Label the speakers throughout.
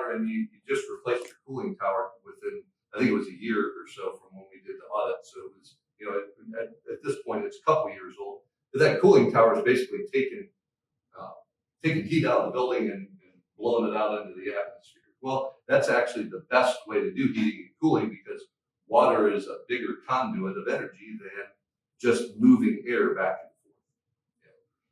Speaker 1: tower and you just replaced your cooling tower within, I think it was a year or so from when we did the audit. So it was, at this point, it's a couple years old. But that cooling tower is basically taking heat out of the building and blowing it out into the atmosphere. Well, that's actually the best way to do heating and cooling because water is a bigger conduit of energy than just moving air back and forth. Yeah.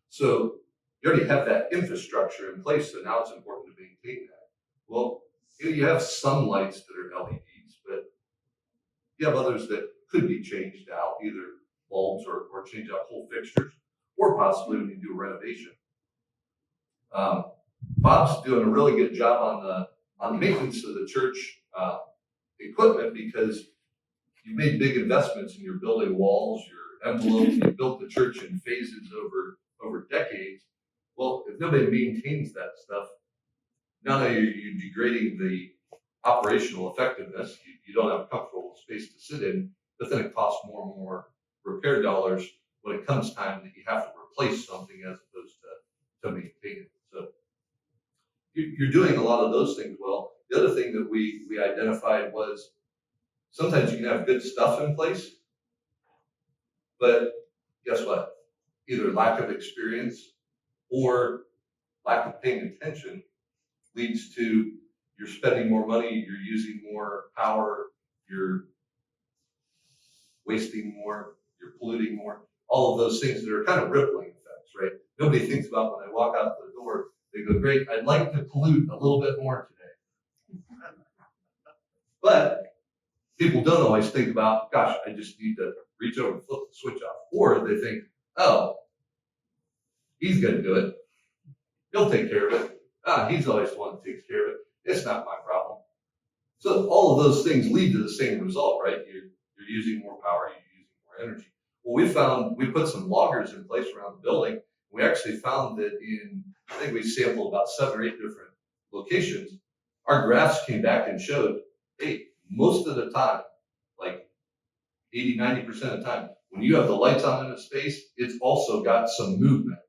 Speaker 1: So you already have that infrastructure in place, so now it's important to maintain that. Well, you have some lights that are LEDs, but you have others that could be changed out, either bulbs or change out whole fixtures, or possibly when you do a renovation. Bob's doing a really good job on the maintenance of the church equipment because you made big investments in your building walls, your envelopes, you built the church in phases over decades. Well, if nobody maintains that stuff, not only are you degrading the operational effectiveness, you don't have a comfortable space to sit in, but then it costs more and more repair dollars when it comes time that you have to replace something as opposed to maintain it. So you're doing a lot of those things well. The other thing that we identified was sometimes you can have good stuff in place, but guess what? Either lack of experience or lack of paying attention leads to you're spending more money, you're using more power, you're wasting more, you're polluting more, all of those things that are kind of rippling effects, right? Nobody thinks about when they walk out the door, they go, great, I'd like to pollute a little bit more today. But people don't always think about, gosh, I just need to reach over and flip the switch off. Or they think, oh, he's going to do it. He'll take care of it. He's always the one that takes care of it. It's not my problem. So all of those things lead to the same result, right? You're using more power, you're using more energy. Well, we put some loggers in place around the building. We actually found that I think we sampled about 7 or 8 different locations. Our graphs came back and showed, hey, most of the time, like 80, 90% of the time, when you have the lights on in a space, it's also got some movement.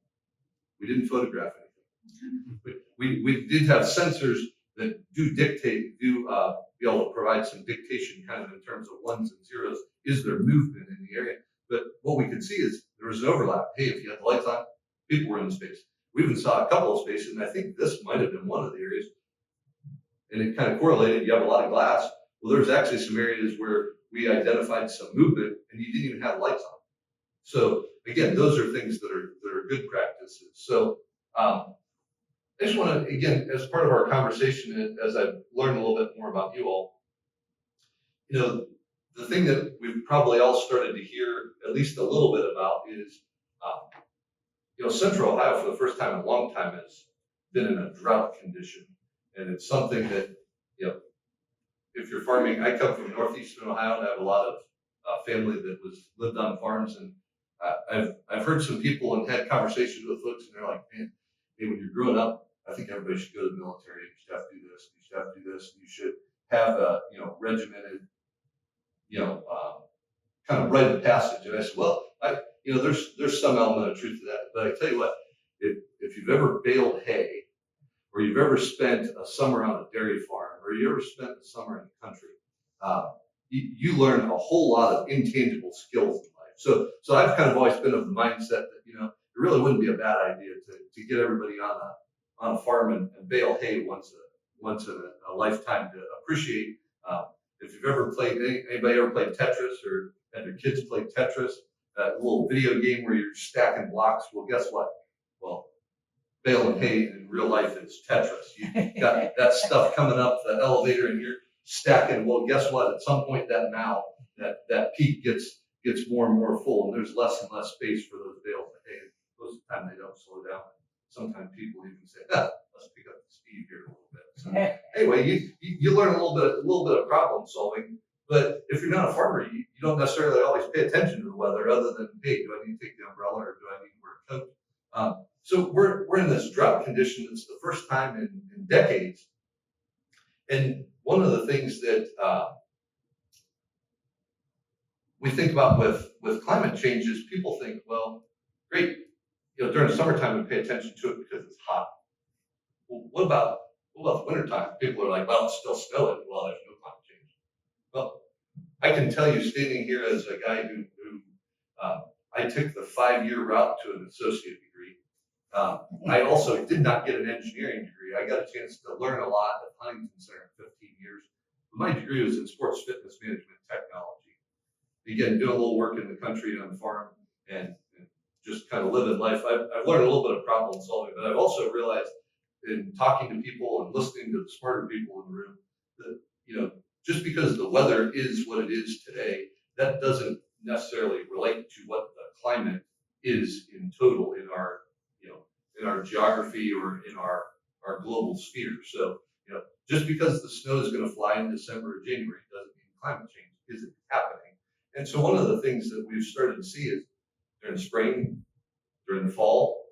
Speaker 1: We didn't photograph anything. But we did have sensors that do be able to provide some dictation kind of in terms of ones and zeros. Is there movement in the area? But what we could see is there was an overlap. Hey, if you had the lights on, people were in the space. We even saw a couple of spaces, and I think this might have been one of the areas, and it kind of correlated. You have a lot of glass. Well, there's actually some areas where we identified some movement, and you didn't even have lights on. So again, those are things that are good practices. So I just want to, again, as part of our conversation, as I've learned a little bit more about you all, the thing that we've probably all started to hear at least a little bit about is, Central Ohio for the first time in a long time has been in a drought condition. And it's something that, if you're farming, I come from northeastern Ohio and I have a lot of family that lived on farms. And I've heard some people and had conversations with folks and they're like, man, hey, when you're growing up, I think everybody should go to the military. You should have to do this. You should have to do this. You should have a regimented, kind of rite of passage. And I said, well, there's some element of truth to that. But I tell you what, if you've ever baled hay, or you've ever spent a summer on a dairy farm, or you ever spent a summer in the country, you learn a whole lot of intangible skills in life. So I've kind of always been of the mindset that it really wouldn't be a bad idea to get everybody on a farm and bale hay once in a lifetime to appreciate. If you've ever anybody ever played Tetris or had their kids play Tetris, that little video game where you're stacking blocks, well, guess what? Well, baling hay in real life is Tetris. You got that stuff coming up the elevator and you're stacking. Well, guess what? At some point that peak gets more and more full and there's less and less space for those bales of hay. Most of the time they don't slow down. Sometimes people even say, let's pick up the speed here a little bit. So anyway, you learn a little bit of problem solving. But if you're not a farmer, you don't necessarily always pay attention to the weather other than, hey, do I need to take the umbrella or do I need to wear a coat? So we're in this drought condition. It's the first time in decades. And one of the things that we think about with climate change is people think, well, great, during the summertime we pay attention to it because it's hot. Well, what Well, about the wintertime, people are like, well, it's still snowing. Well, there's no climate change. Well, I can tell you, standing here as a guy who I took the 5-year route to an associate degree. I also did not get an engineering degree. I got a chance to learn a lot at Huntington Center in 15 years. My degree was in sports fitness management technology. Again, doing a little work in the country and on the farm and just kind of living life. I've learned a little bit of problem solving, but I've also realized in talking to people and listening to the smarter people in the room that, just because the weather is what it is today, that doesn't necessarily relate to what the climate is in total in our, in our geography or in our global sphere. So, just because the snow is going to fly in December or January doesn't mean climate change isn't happening. And so one of the things that we've started to see is during the spring, during the fall,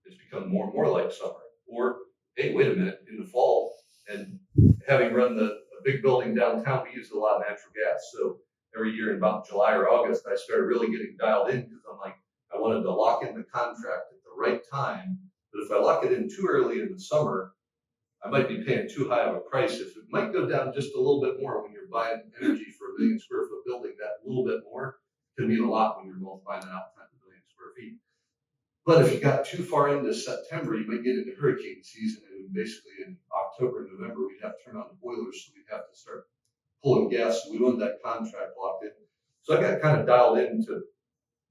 Speaker 1: it's become more and more like summer. Or, hey, wait a minute, in the fall, and having run a big building downtown, we use a lot of natural gas. So every year in about July or August, I started really getting dialed in because I'm like, I wanted to lock in the contract at the right time. But if I lock it in too early in the summer, I might be paying too high of a price. If it might go down just a little bit more when you're buying energy for a 1 million square foot building, that little bit more can mean a lot when you're multiplying it out times 1 million square feet. But if you got too far into September, you might get into hurricane season, and basically in October and November, we'd have to turn on the boilers, so we'd have to start pulling gas. So we wanted that contract locked in. So I got kind of dialed into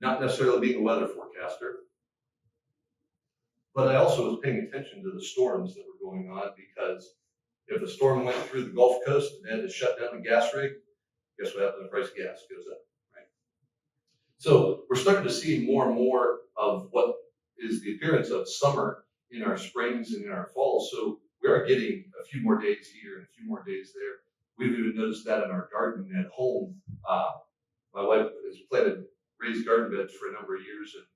Speaker 1: not necessarily being a weather forecaster, but I also was paying attention to the storms that were going on, because if a storm went through the Gulf Coast and they had to shut down the gas rig, guess what happens? The price of gas goes up, right? So we're starting to see more and more of what is the appearance of summer in our springs and in our falls. So we are getting a few more days here and a few more days there. We've even noticed that in our garden at home. My wife has planted raised garden beds for a number of years, and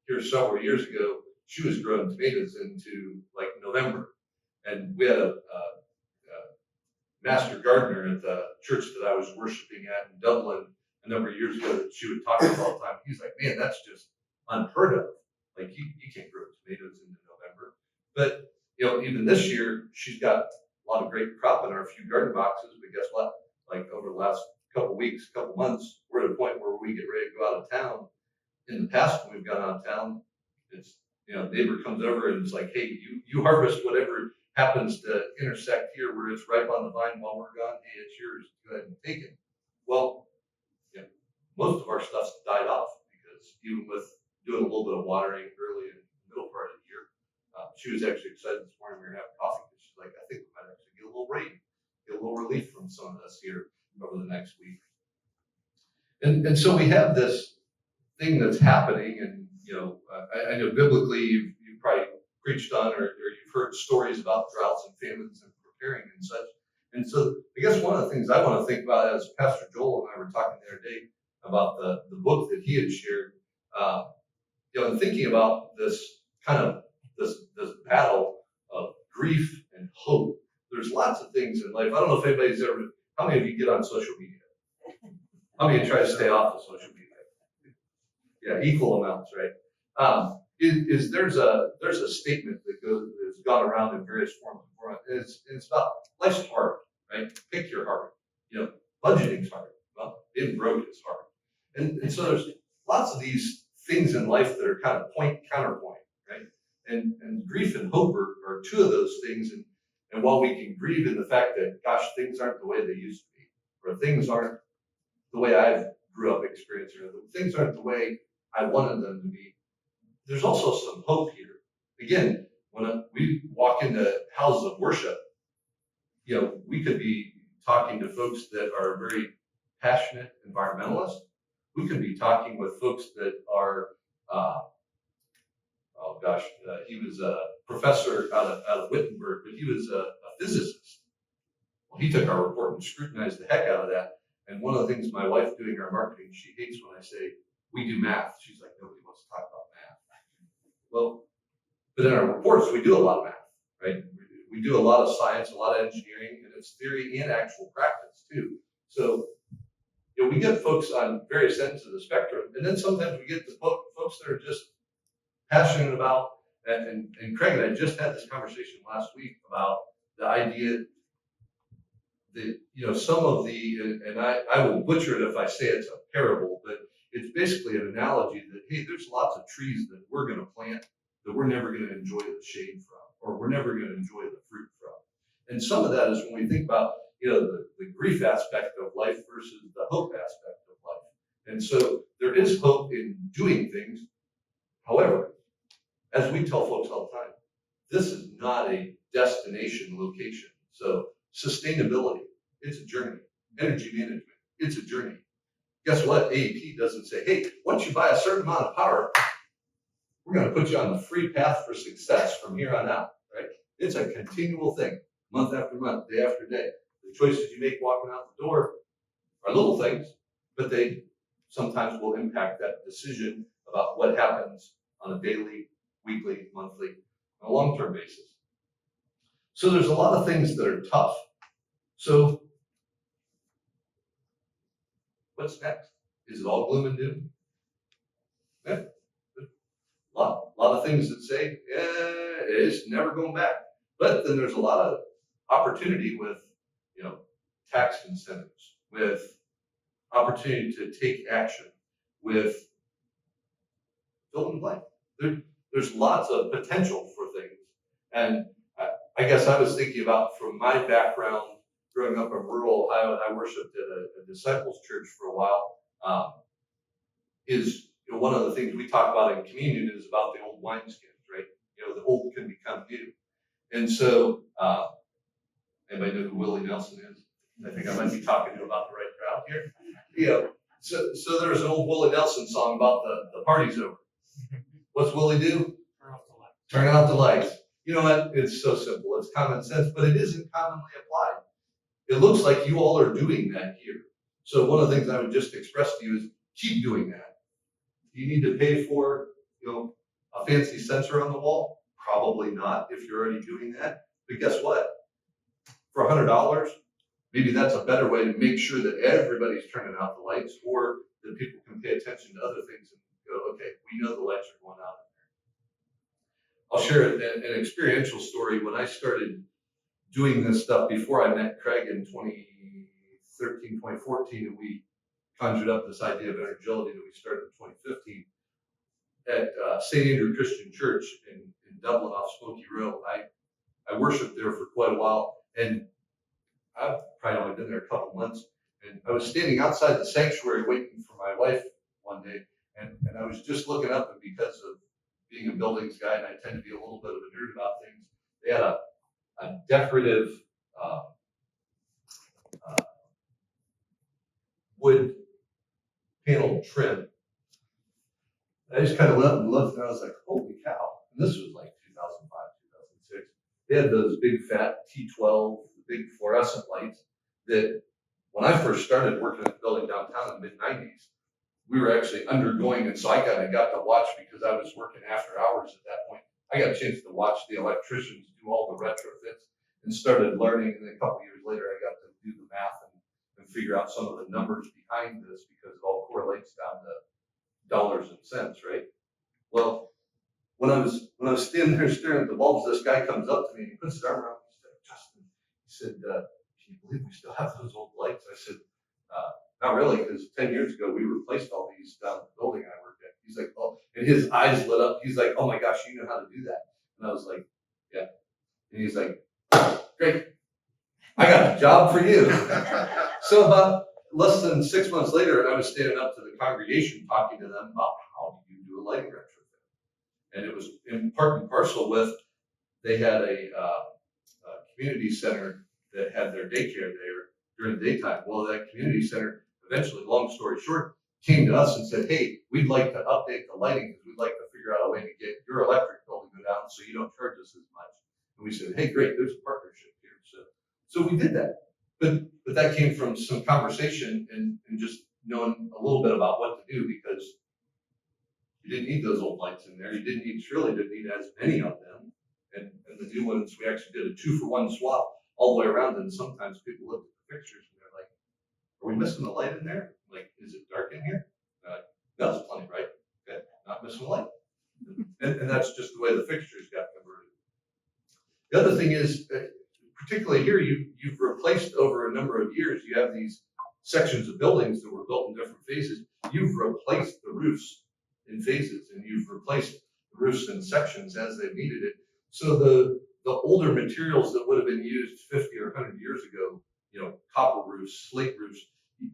Speaker 1: here several years ago, she was growing tomatoes into like November. And we had a master gardener at the church that I was worshiping at in Dublin a number of years ago that she would talk about all the time. He's like, man, that's just unheard of. Like you can't grow tomatoes into November. But even this year, she's got a lot of great crop in our few garden boxes. But guess what? Like over the last couple weeks, couple months, we're at a point where we get ready to go out of town. In the past, when we've gone out of town, it's neighbor comes over and it's like, hey, you harvest whatever happens to intersect here where it's ripe on the vine while we're gone. Hey, it's yours. Go ahead and take it. Well, most of our stuff's died off because even with doing a little bit of watering early in the middle part of the year, she was actually excited this morning. We were having coffee because she's like, I think we might actually get a little rain, get a little relief from some of this here over the next week. And so we have this thing that's happening, and I know biblically you've probably preached on or you've heard stories about droughts and famines and preparing and such. And so I guess one of the things I want to think about, as Pastor Joel and I were talking the other day about the book that he had shared, and thinking about this kind of this battle of grief and hope. There's lots of things in life. I don't know if anybody's ever. How many of you get on social media? How many of you try to stay off of social media? Yeah, equal amounts, right? There's a statement that's gone around in various forms and formats. It's about life's hard, right? Pick your heart. Budgeting's hard. Well, being broke is hard. And so there's lots of these things in life that are kind of point counterpoint, right? And grief and hope are two of those things. And while we can grieve in the fact that, gosh, things aren't the way they used to be, or things aren't the way I grew up experiencing, or things aren't the way I wanted them to be, there's also some hope here. Again, when we walk into houses of worship, we could be talking to folks that are very passionate environmentalists. We could be talking with folks that are, he was a professor out of Wittenberg, but he was a physicist. Well, he took our report and scrutinized the heck out of that. And one of the things my wife doing our marketing, she hates when I say, we do math. She's like, nobody wants to talk about math. Well, but in our reports, we do a lot of math, right? We do a lot of science, a lot of engineering, and it's theory and actual practice too. So, we get folks on various ends of the spectrum, and then sometimes we get the folks that are just passionate about, and Craig and I just had this conversation last week about the idea that, some of the, and I will butcher it if I say it's a parable, but it's basically an analogy that, hey, there's lots of trees that we're going to plant that we're never going to enjoy the shade from, or we're never going to enjoy the fruit from. And some of that is when we think about, the grief aspect of life versus the hope aspect of life. And so there is hope in doing things. However, as we tell folks all the time, this is not a destination location. So sustainability, it's a journey. Energy management, it's a journey. Guess what? AEP doesn't say, hey, once you buy a certain amount of power, we're going to put you on the free path for success from here on out, right? It's a continual thing, month after month, day after day. The choices you make walking out the door are little things, but they sometimes will impact that decision about what happens on a daily, weekly, monthly, on a long-term basis. So there's a lot of things that are tough. So what's next? Is it all gloom and doom? Yeah. A lot of things that say, it's never going back. But then there's a lot of opportunity with, tax incentives, with opportunity to take action, with fill in the blank. There's lots of potential for things. And I guess I was thinking about, from my background, growing up in rural Ohio, and I worshiped at a disciples church for a while, is one of the things we talk about in communion is about the old wineskins, right? The old can become new. And so, anybody know who Willie Nelson is? I think I might be talking to about the right crowd here. So there's an old Willie Nelson song about the party's over. What's Willie do?
Speaker 2: Turn off the light.
Speaker 1: Turn out the lights. You know what? It's so simple. It's common sense, but it isn't commonly applied. It looks like you all are doing that here. So one of the things I would just express to you is keep doing that. Do you need to pay for, a fancy sensor on the wall? Probably not if you're already doing that. But guess what? For $100, maybe that's a better way to make sure that everybody's turning out the lights, or that people can pay attention to other things and go, okay, we know the lights are going out in there. I'll share an experiential story. When I started doing this stuff before I met Craig in 2013, 2014, and we conjured up this idea of energility that we started in 2015 at St. Andrew Christian Church in Dublin off Smoky Row. I worshiped there for quite a while, and I've probably only been there a couple months, and I was standing outside the sanctuary waiting for my wife one day, and I was just looking up, and because of being a buildings guy, and I tend to be a little bit of a nerd about things, they had a decorative wood panel trim. I just kind of went up and looked, and I was like, holy cow. And this was like 2005, 2006. They had those big fat T12, big fluorescent lights that when I first started working at the building downtown in the mid-90s, we were actually undergoing, and so I kind of got to watch, because I was working after hours at that point. I got a chance to watch the electricians do all the retrofits and started learning, and then a couple years later I got to do the math and figure out some of the numbers behind this, because it all correlates down to dollars and cents, right? Well, when I was standing there staring at the bulbs, this guy comes up to me and he puts his arm around me and said, Justin, he said, can you believe we still have those old lights? I said, not really, because 10 years ago we replaced all these down at the building I worked at. He's like, oh, and his eyes lit up. He's like, oh my gosh, you know how to do that. And I was like, yeah. And he's like, great, I got a job for you. So about less than 6 months later, I was standing up to the congregation talking to them about how do you do a lighting retrofit. And it was in part and parcel with, they had a community center that had their daycare there during the daytime. Well, that community center eventually, long story short, came to us and said, hey, we'd like to update the lighting because we'd like to figure out a way to get your electric bill to go down so you don't charge us as much. And we said, hey, great, there's a partnership here. So we did that. But that came from some conversation and just knowing a little bit about what to do, because you didn't need those old lights in there. You didn't need as many of them. And the new ones, we actually did a 2-for-1 swap all the way around. And sometimes people look at the pictures and they're like, are we missing the light in there? Like, is it dark in here? No, it's plenty bright. Okay, not missing the light. And that's just the way the fixtures got converted. The other thing is, particularly here, you've replaced over a number of years, you have these sections of buildings that were built in different phases. You've replaced the roofs in phases, and you've replaced the roofs in sections as they've needed it. So the older materials that would have been used 50 or 100 years ago, copper roofs, slate roofs,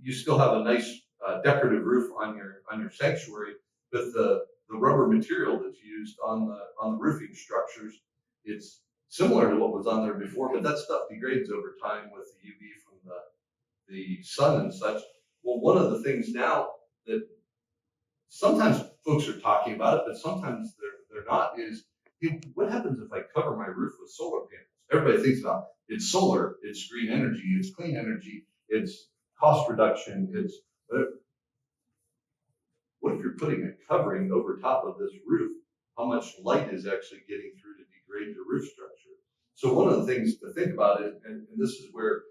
Speaker 1: you still have a nice decorative roof on your sanctuary, but the rubber material that's used on the roofing structures, it's similar to what was on there before, but that stuff degrades over time with the UV from the sun and such. Well, one of the things now that sometimes folks are talking about it, but sometimes they're not, is, hey, what happens if I cover my roof with solar panels? Everybody thinks about it's solar, it's green energy, it's clean energy, it's cost reduction, it's whatever. What if you're putting a covering over top of this roof? How much light is actually getting through to degrade your roof structure? So one of the things to think about is, and this is where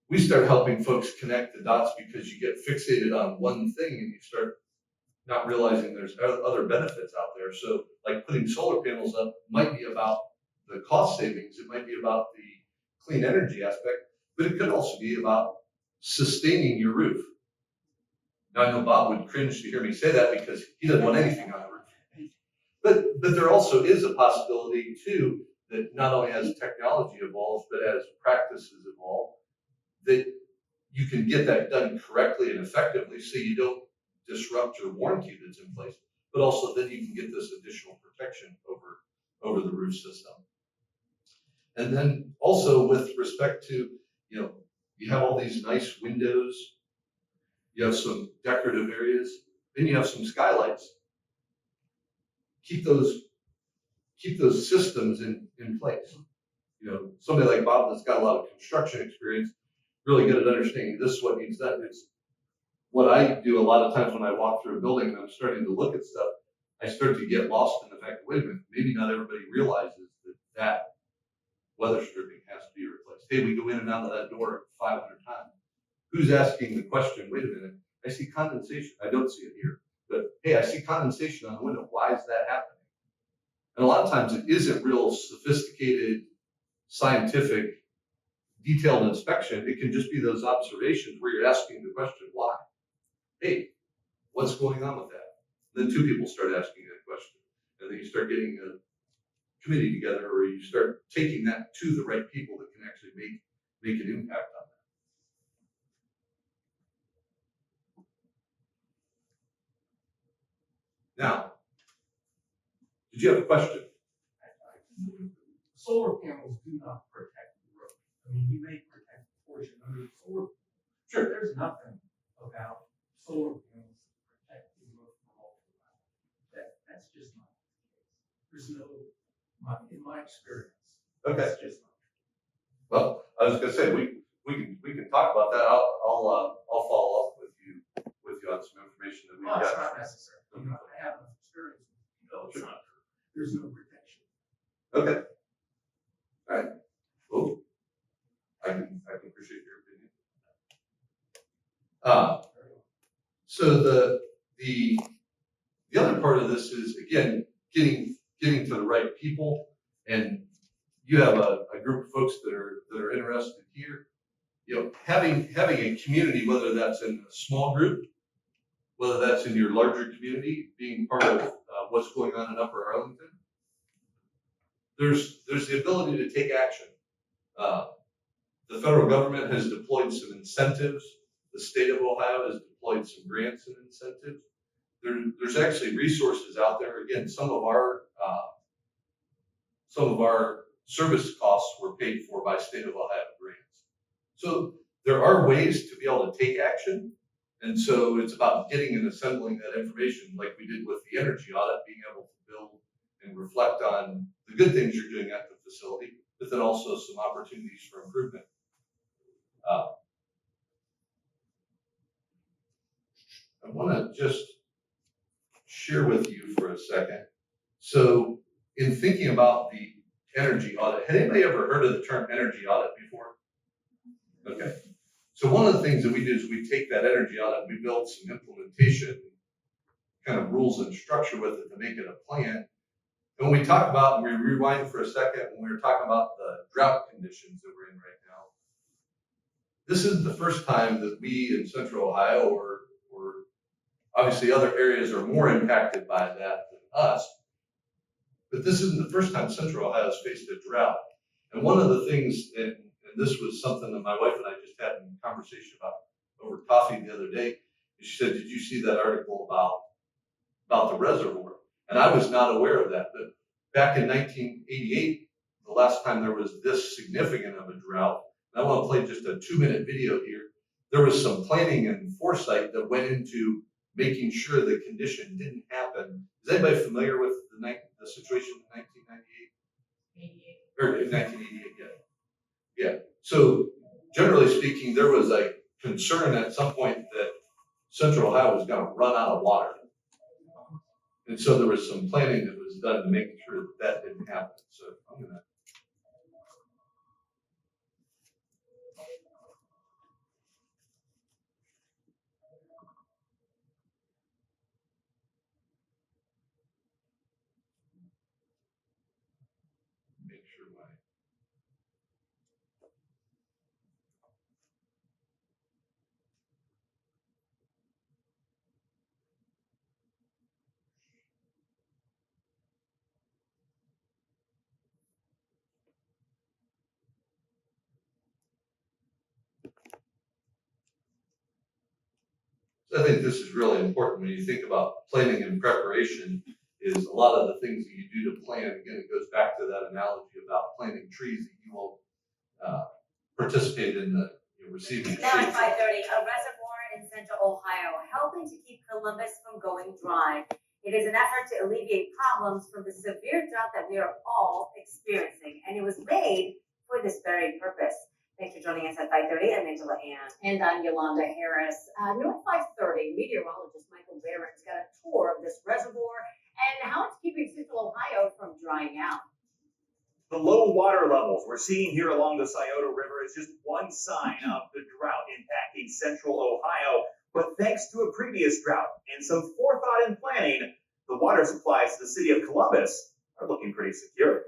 Speaker 1: we start helping folks connect the dots, because you get fixated on one thing and you start not realizing there's other benefits out there. So like putting solar panels up might be about the cost savings, it might be about the clean energy aspect, but it could also be about sustaining your roof. Now, I know Bob would cringe to hear me say that because he doesn't want anything on the roof. But there also is a possibility too, that not only as technology evolves, but as practices evolve, that you can get that done correctly and effectively, so you don't disrupt your warranty that's in place, but also then you can get this additional protection over the roof system. And then also with respect to, you have all these nice windows, you have some decorative areas, then you have some skylights. Keep those systems in place. Somebody like Bob that's got a lot of construction experience, really good at understanding this is what needs done. It's what I do a lot of times when I walk through a building and I'm starting to look at stuff, I start to get lost in the fact, wait a minute, maybe not everybody realizes that weather stripping has to be replaced. Hey, we go in and out of that door 500 times. Who's asking the question, wait a minute, I see condensation. I don't see it here, but hey, I see condensation on the window. Why is that happening? And a lot of times it isn't real sophisticated, scientific, detailed inspection. It can just be those observations where you're asking the question, why? Hey, what's going on with that? Then two people start asking that question. And then you start getting a committee together, or you start taking that to the right people that can actually make an impact on that. Now, did you have a question?
Speaker 2: Solar panels do not protect the roof. I mean, you may protect the portion under the solar.
Speaker 1: Sure.
Speaker 2: There's nothing about solar panels that protect the roof from ultraviolet. That's just not the case. There's no, in my experience.
Speaker 1: Okay.
Speaker 2: That's just not true.
Speaker 1: Well, I was going to say we can talk about that. I'll follow up with you on some information that we've got.
Speaker 2: It's not necessary. I have enough experience. It's not true. There's no protection.
Speaker 1: Okay. All right. Well, I can appreciate your opinion. So the other part of this is, again, getting to the right people, and you have a group of folks that are interested here. Having a community, whether that's in a small group, whether that's in your larger community, being part of what's going on in Upper Arlington. There's the ability to take action. The federal government has deployed some incentives. The state of Ohio has deployed some grants and incentives. There's actually resources out there. Again, some of our service costs were paid for by state of Ohio grants. So there are ways to be able to take action. And so it's about getting and assembling that information, like we did with the energy audit, being able to build and reflect on the good things you're doing at the facility, but then also some opportunities for improvement. I want to just share with you for a second. So in thinking about the energy audit, had anybody ever heard of the term energy audit before? Okay. So one of the things that we do is we take that energy audit, we build some implementation kind of rules and structure with it to make it a plan. And when we talk about, we rewind for a second, when we were talking about the drought conditions that we're in right now, this isn't the first time that we in Central Ohio or obviously other areas are more impacted by that than us. But this isn't the first time Central Ohio has faced a drought. And one of the things, and this was something that my wife and I just had a conversation about over coffee the other day, she said, did you see that article about the reservoir? And I was not aware of that. But back in 1988, the last time there was this significant of a drought, and I want to play just a 2-minute video here. There was some planning and foresight that went into making sure the condition didn't happen. Is anybody familiar with the situation in 1998? Or in 1988, yeah. So generally speaking, there was a concern at some point that Central Ohio was going to run out of water. And so there was some planning that was done to make sure that that didn't happen. So I'm going to. Make sure my. So I think this is really important when you think about planning and preparation. Is a lot of the things that you do to plan. Again, it goes back to that analogy about planting trees that you won't participate in the receiving.
Speaker 3: Now at 5:30, a reservoir in Central Ohio helping to keep Columbus from going dry. It is an effort to alleviate problems from the severe drought that we are all experiencing, and it was made for this very purpose. Thanks for joining us at 5:30. I'm Angela Ann.
Speaker 4: And I'm Yolanda Harris. New at 5:30, meteorologist Michael Barron's got a tour of this reservoir and how it's keeping Central Ohio from drying out.
Speaker 5: The low water levels we're seeing here along the Scioto River is just one sign of the drought impacting Central Ohio. But thanks to a previous drought and some forethought and planning, the water supplies to the city of Columbus are looking pretty secure.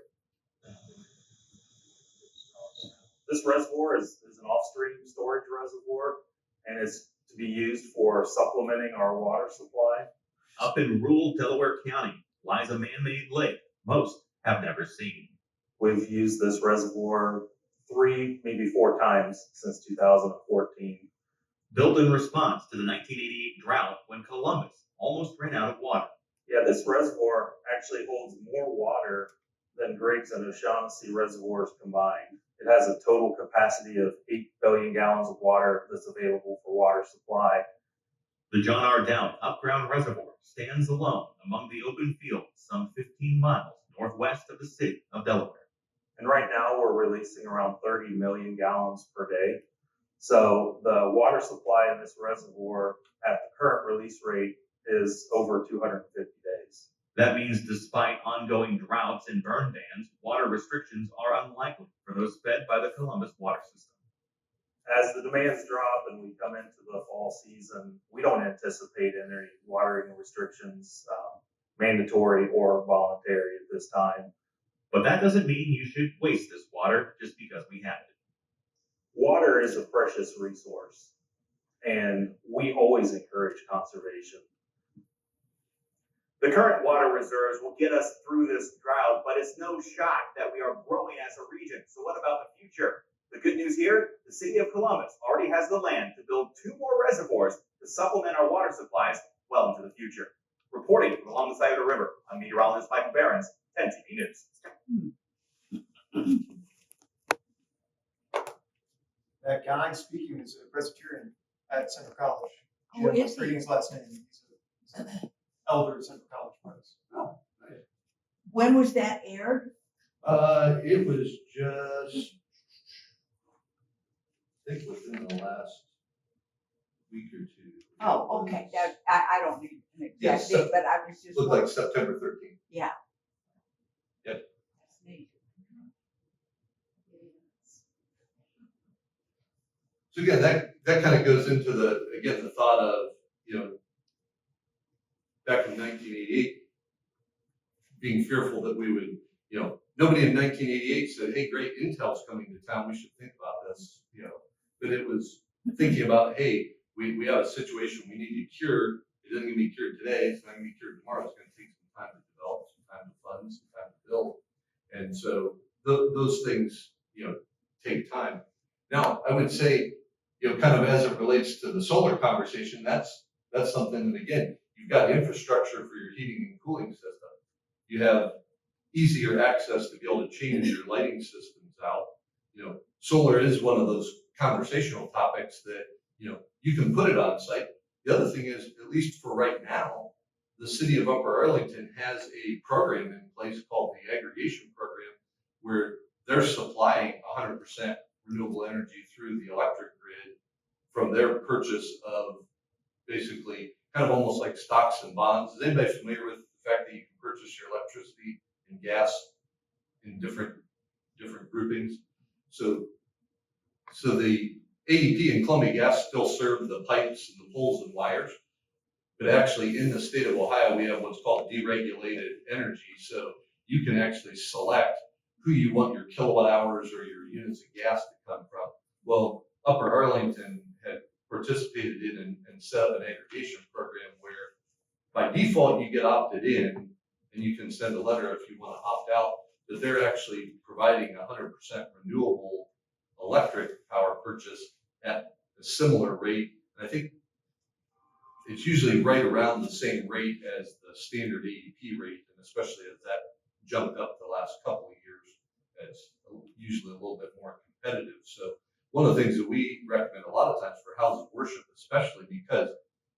Speaker 5: This reservoir is an off-stream storage reservoir and is to be used for supplementing our water supply.
Speaker 6: Up in rural Delaware County lies a man-made lake most have never seen.
Speaker 5: We've used this reservoir 3, maybe 4 times since 2014.
Speaker 6: Built in response to the 1988 drought when Columbus almost ran out of water.
Speaker 5: Yeah, this reservoir actually holds more water than Griggs and O'Shaughnessy reservoirs combined. It has a total capacity of 8 billion gallons of water that's available for water supply.
Speaker 6: The John R. Dowd Upground Reservoir stands alone among the open fields some 15 miles northwest of the city of Delaware.
Speaker 5: And right now we're releasing around 30 million gallons per day. So the water supply in this reservoir at the current release rate is over 250 days.
Speaker 6: That means despite ongoing droughts and burn bans, water restrictions are unlikely for those fed by the Columbus water system.
Speaker 5: As the demands drop and we come into the fall season, we don't anticipate any watering restrictions, mandatory or voluntary at this time.
Speaker 6: But that doesn't mean you should waste this water just because we have it.
Speaker 5: Water is a precious resource, and we always encourage conservation. The current water reserves will get us through this drought, but it's no shock that we are growing as a region. So what about the future? The good news here, the city of Columbus already has the land to build 2 more reservoirs to supplement our water supplies well into the future. Reporting from along the Scioto River, I'm meteorologist Michael Barron's 10 TV News.
Speaker 7: That guy speaking is a Presbyterian at Central College.
Speaker 4: Oh, is he?
Speaker 7: Reading his last name. He's an elder at Central College Press.
Speaker 1: Oh, nice.
Speaker 8: When was that aired?
Speaker 1: It was just, I think within the last week or 2.
Speaker 8: Oh, okay, that, I don't need an
Speaker 1: Yes,
Speaker 8: exact date, but I was just.
Speaker 1: Looked like September 13th.
Speaker 8: Yeah.
Speaker 1: Yep.
Speaker 8: That's neat.
Speaker 1: So again, that kind of goes into the thought of, back in 1988, being fearful that we would, nobody in 1988 said, hey, great, Intel's coming to town, we should think about this, but it was thinking about, hey, we have a situation we need to cure. It isn't going to be cured today. It's not going to be cured tomorrow. It's going to take some time to develop, some time to fund, some time to build. And so those things, take time. Now, I would say, kind of as it relates to the solar conversation, that's something that, again, you've got infrastructure for your heating and cooling system. You have easier access to be able to change your lighting systems out. Solar is one of those conversational topics that, you can put it on site. The other thing is, at least for right now, the city of Upper Arlington has a program in place called the aggregation program, where they're supplying 100% renewable energy through the electric grid from their purchase of basically kind of almost like stocks and bonds. Is anybody familiar with the fact that you can purchase your electricity and gas in different groupings? So the AEP and Columbia Gas still serve the pipes and the poles and wires, but actually in the state of Ohio, we have what's called deregulated energy. So you can actually select who you want your kilowatt hours or your units of gas to come from. Well, Upper Arlington had participated in and set up an aggregation program where by default you get opted in, and you can send a letter if you want to opt out, but they're actually providing 100% renewable electric power purchase at a similar rate. And I think it's usually right around the same rate as the standard AEP rate, and especially as that jumped up the last couple of years, it's usually a little bit more competitive. So one of the things that we recommend a lot of times for houses of worship, especially because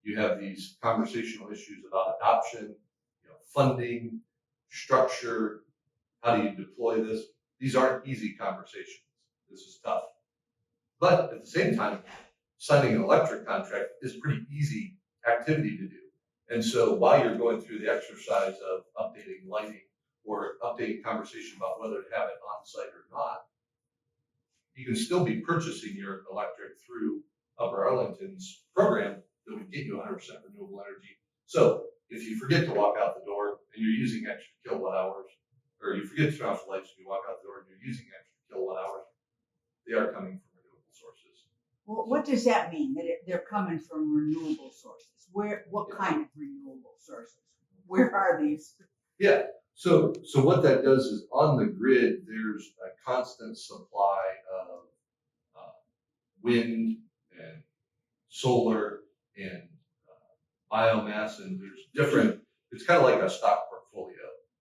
Speaker 1: you have these conversational issues about adoption, funding, structure, how do you deploy this? These aren't easy conversations. This is tough. But at the same time, signing an electric contract is pretty easy activity to do. And so while you're going through the exercise of updating lighting or updating conversation about whether to have it on site or not, you can still be purchasing your electric through Upper Arlington's program that would get you 100% renewable energy. So if you forget to walk out the door and you're using extra kilowatt hours, or you forget to turn off the lights and you walk out the door and you're using extra kilowatt hours, they are coming from renewable sources.
Speaker 8: Well, what does that mean, that they're coming from renewable sources? What kind of renewable sources? Where are these?
Speaker 1: Yeah, so what that does is on the grid, there's a constant supply of wind and solar and biomass, and there's different, it's kind of like a stock portfolio.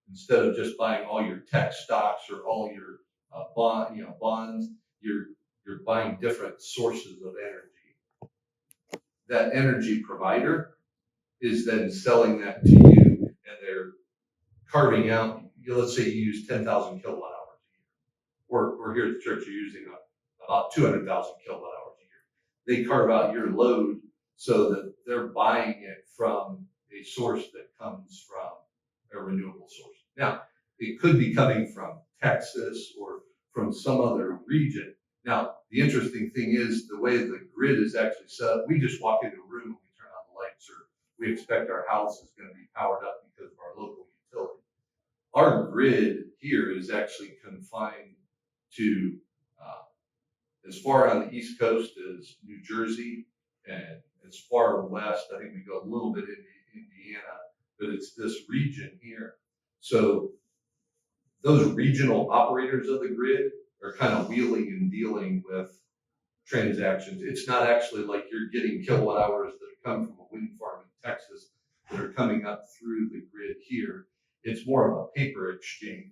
Speaker 1: Instead of just buying all your tech stocks or all your bonds, you're buying different sources of energy. That energy provider is then selling that to you, and they're carving out, let's say you use 10,000 kilowatt hours a year, or here at the church you're using about 200,000 kilowatt hours a year. They carve out your load so that they're buying it from a source that comes from a renewable source. Now, it could be coming from Texas or from some other region. Now, the interesting thing is the way the grid is actually set up, we just walk into a room and we turn on the lights, or we expect our house is going to be powered up because of our local utility. Our grid here is actually confined to as far on the East Coast as New Jersey, and as far west, I think we go a little bit into Indiana, but it's this region here. So those regional operators of the grid are kind of wheeling and dealing with transactions. It's not actually like you're getting kilowatt hours that come from a wind farm in Texas that are coming up through the grid here. It's more of a paper exchange.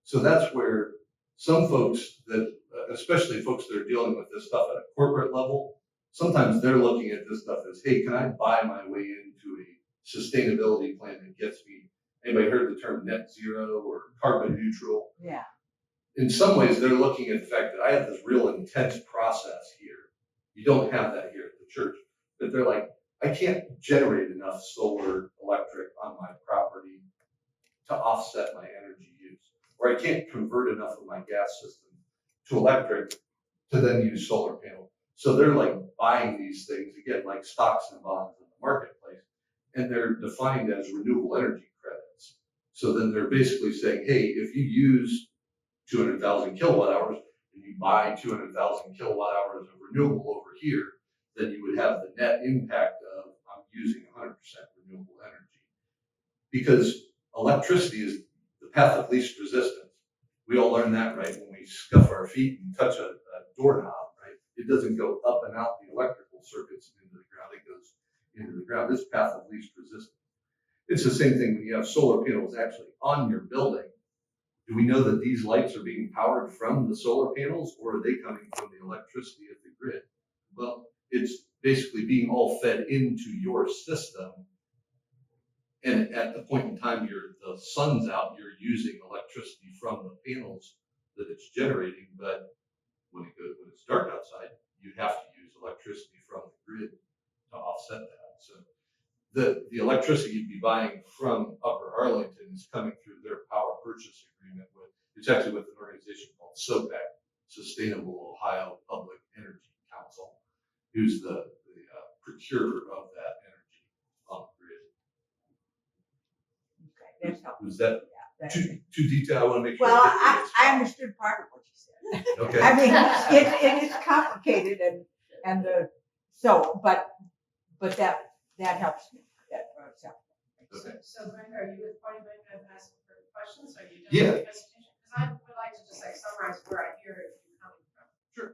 Speaker 1: So that's where some folks that, especially folks that are dealing with this stuff at a corporate level, sometimes they're looking at this stuff as, hey, can I buy my way into a sustainability plan that gets me, anybody heard the term net zero or carbon neutral?
Speaker 8: Yeah.
Speaker 1: In some ways, they're looking at the fact that I have this real intense process here. You don't have that here at the church. But they're like, I can't generate enough solar electric on my property to offset my energy use. Or I can't convert enough of my gas system to electric to then use solar panel. So they're like buying these things, again, like stocks and bonds in the marketplace, and they're defined as renewable energy credits. So then they're basically saying, hey, if you use 200,000 kilowatt hours and you buy 200,000 kilowatt hours of renewable over here, then you would have the net impact of I'm using 100% renewable energy. Because electricity is the path of least resistance. We all learn that, right? When we scuff our feet and touch a doorknob, right? It doesn't go up and out the electrical circuits and into the ground. It goes into the ground. This path of least resistance. It's the same thing when you have solar panels actually on your building. Do we know that these lights are being powered from the solar panels, or are they coming from the electricity of the grid? Well, it's basically being all fed into your system. And at the point in time the sun's out, you're using electricity from the panels that it's generating. But when it's dark outside, you have to use electricity from the grid to offset that. So the electricity you'd be buying from Upper Arlington is coming through their power purchase agreement it's actually with an organization called SOPEC, Sustainable Ohio Public Energy Council, who's the procurer of that energy on the grid.
Speaker 8: Okay, that's helpful.
Speaker 1: Was that
Speaker 8: Yeah,
Speaker 1: too detailed? I want to make sure.
Speaker 8: well,
Speaker 1: I
Speaker 8: I understood part of what you said.
Speaker 1: get this. Okay.
Speaker 8: I mean, it is complicated and but that helps me. That helps.
Speaker 1: Okay.
Speaker 9: So Brenda, are you with Party Bank? I've asked for questions, or are you done
Speaker 1: Yeah.
Speaker 9: with the presentation? Because I would like to just like summarize where